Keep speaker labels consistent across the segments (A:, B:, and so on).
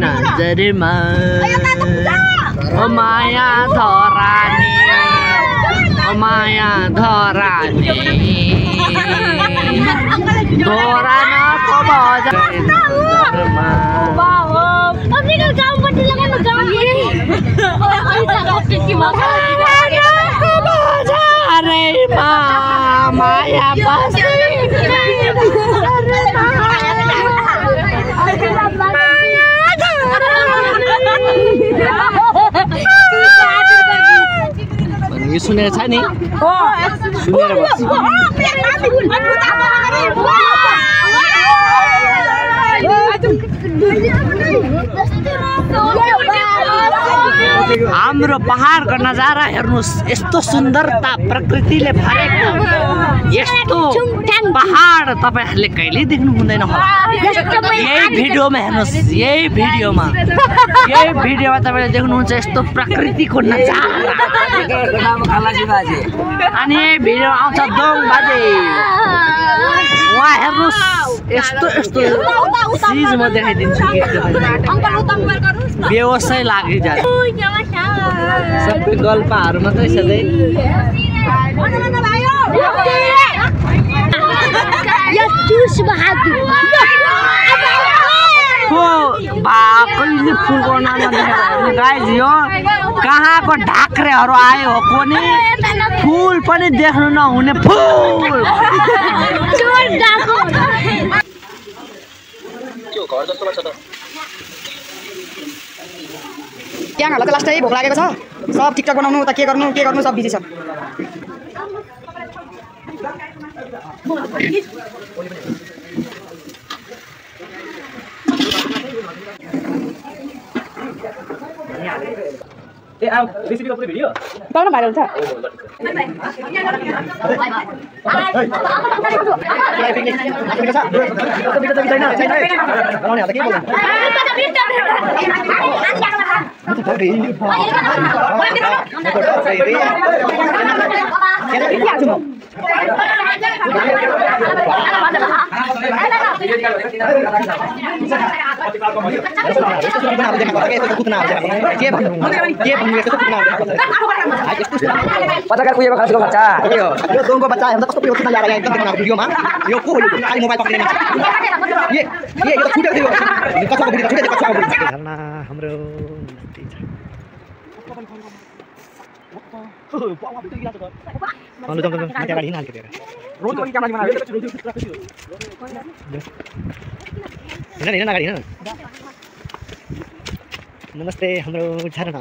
A: नजरमा ओ माया धरानी ओ माया धरानी धरानको बजारमा बजारमा माया बसे यो सुनेर छ नि सुनेर हाम्रो पहाडको नजारा हेर्नुस् यस्तो सुन्दरता प्रकृतिले भरेको यस्तो पहाड तपाईहरुले कहिले देख्नु हुँदैन होला यही भिडियोमा हेर्नुस् यही भिडियोमा तपाईले देख्नुहुन्छ यस्तो प्रकृतिको नजारा अनि यही भिडियो आउँछ दोङ बाजे वहाँ हेर्नुस् यस्तो चीज म देखाइदिन्छु बेहोसै लागिजान्छ सबै गल्पाहरू मात्रै छ कहिले फुलको नाम गाइज यो कहाँको ढाक्रेहरू आयो हो कोनी फुल पनि देख्नु नहुने फुल
B: क्याङहरूलाई त लास्टै भोक लागेको छ सब टिकटक बनाउनु त के गर्नु सब बिजी छ
C: ए आ रेसिपीको पुरै भिडियो
B: पाउन भाइरल छ पत्रकार कुहिएको खासको बच्चा यो दोङको बच्चा हेर्दा कस्तो पुयो किन ल्याएर एकदम देख्न भिडियोमा यो को हो खाली मोबाइल पक्रिने ये यो त छुटेको थियो कसको भिडियो छुटेको कसको भिडियो
A: झरना हाम्रो नमस्ते हाम्रो झरना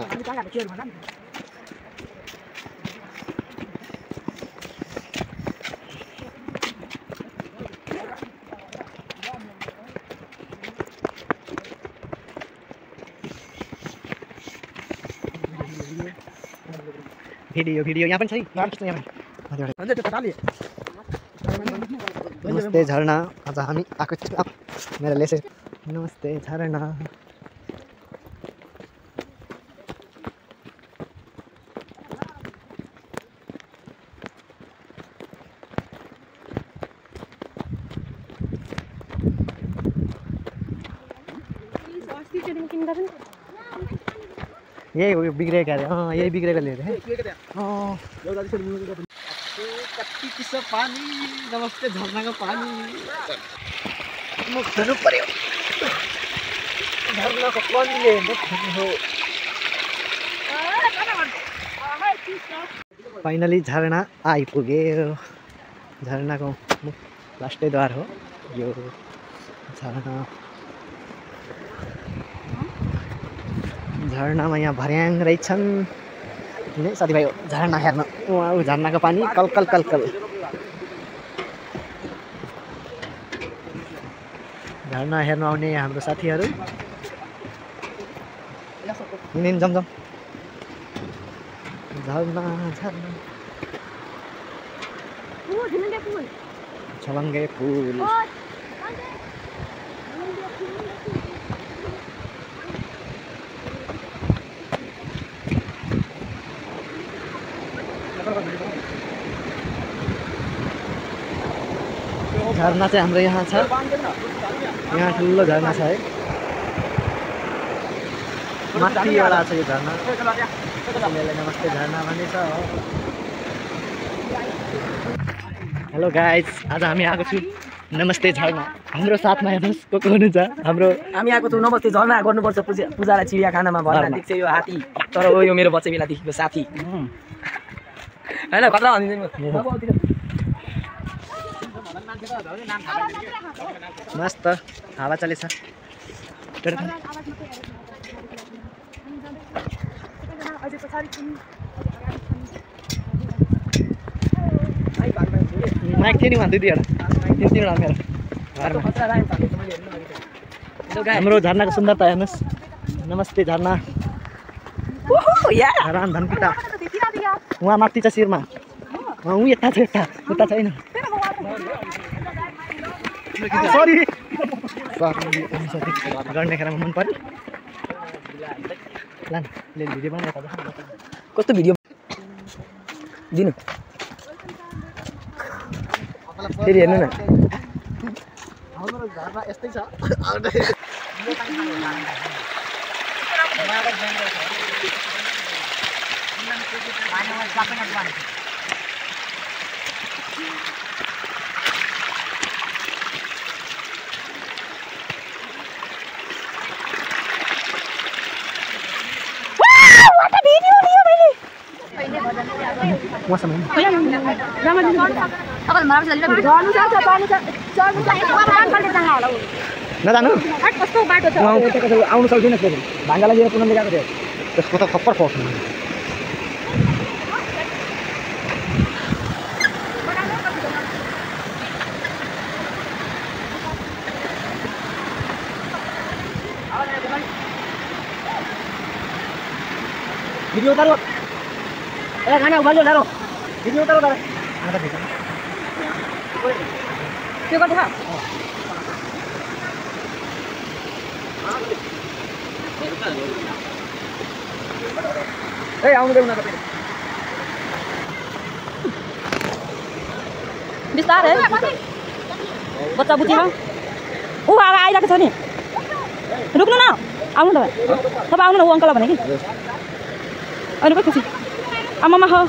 A: भिडियो यहाँ पनि छ नमस्ते झरना आज हामी आएको छु मेरो लेसे नमस्ते झरना
B: यही हो बिग्रेको अरे यही बिग्रेको लिएर
A: कति चिसो पानी नमस्ते झरनाको पानी म खेल्नु पर्यो झरनाको पानीले हो
B: फाइनली झरना आइपुग्यो झरनाको लास्टै द्वार हो यो झरना झरनामा यहाँ भर्याङ रहेछन् साथीभाइ झरना हेर्न झरनाको पानी कलकल कलकल झरना हेर्न आउने हाम्रो साथीहरू जमजम झरना झरना छलङ्गे फुल झरना चाहिँ हाम्रो यहाँ छ यहाँ ठुलो झरना छ है माथि एउटा छ यो झरना नमस्ते झरना भन्ने छ हेलो गाइज आज हामी आएको छु नमस्ते झरना हाम्रो साथमा हेर्नुहोस् को हुनुहुन्छ हाम्रो
D: हामी आएको छौँ नमस्ते झरना गर्नुपर्छ पूजालाई चिडियाखानामा भन्न देख्छ यो हात्ती तर यो मेरो बच्चा बेलादेखिको साथी होइन कता
B: मस्त हावा चलेछ माइक थियो नि उहाँ दुई दुईवटा तिनवटा मेरो घरमा हाम्रो झरनाको सुन्दरता हेर्नुहोस् नमस्ते झरना राम धनकुटा उहाँ माथि छ शिरमा ऊ यता छ उता छैन सरी गर्ने खेलामा मन पर्यो ले भिडियो बनाएर
D: कस्तो भिडियो दिनु फेरि हेर्नु न
B: हाम्रो झरना यस्तै छ नजानु आउनु सक्दैन भान्जालाई लिएर पुनः गएको थियो त्यसको त खप्पर पाउँछ भिडियो उतारो ए खाना उबाल्यो डारो भिडियो उतारो डारो आधा भेट
D: त्यो गर्छ
B: ए आउनु देऊ न त
D: बिस्तारै बच्चा बुझिमा ऊ अब आइरहेको छ नि रुक्नु न आउनु तपाईँ आउनु न ऊ अङ्कल भने कि अनि कति खुसी आमामा हो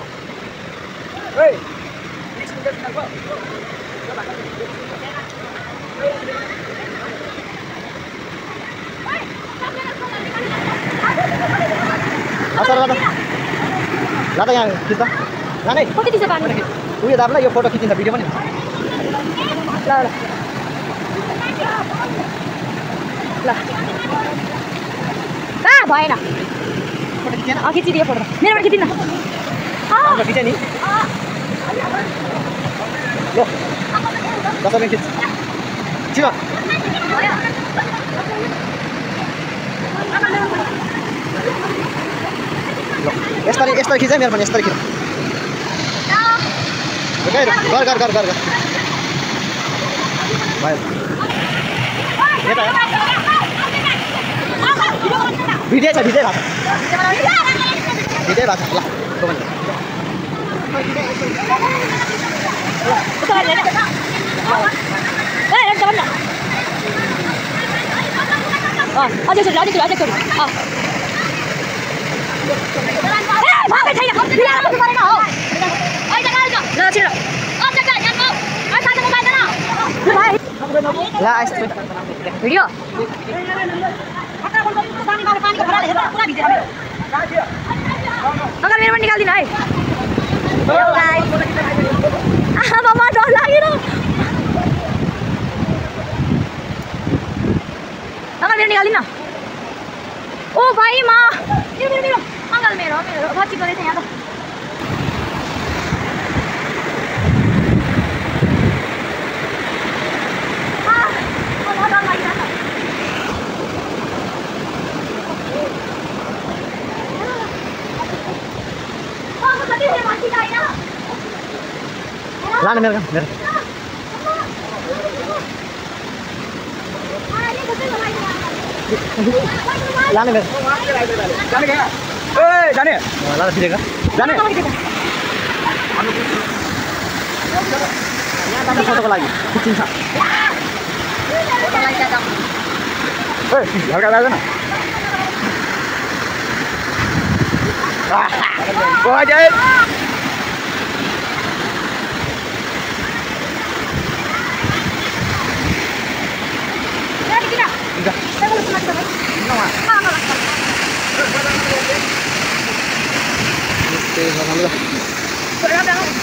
B: लाँदा यहाँ खिच्दा जाने
D: कति दिन्छ पानी
B: उयो दाबलाई यो फोटो खिचिन्छ भिडियो पनि
D: ल ल ल कहाँ भएन
B: फोटो खिचेन
D: खिचिदियो फोटो मेरोबाट खिचिन् न
B: हाम्रो खिचे नि लो 10 मिनट खिच छिटो यसरी खिच है मेरो पनि यसरी खिच ओके कर भयो भिडियो छ भिडियो भएको ल
D: अझै छोरी अझै छोरी भागै छैन बिरालो पो परेको हो ल छिटो
B: ला यस्तो
D: भिडियो अगर मेरो पनि निकाल्दिनु है आमा डर लागेर अगर मेरो निकाल्दिनु ओ भाइ म मेरो अङ्कल मेरो बच्ची गरेछ यहाँ त
B: लाने मेरो लाने मेरो
C: जाने कहाँ ए जाने
B: लाने फिरेको जाने यहाँ जाने फोटोको लागि खिचिन्छ
C: ए हल्का लाग्दैन गो अजय
B: Oke,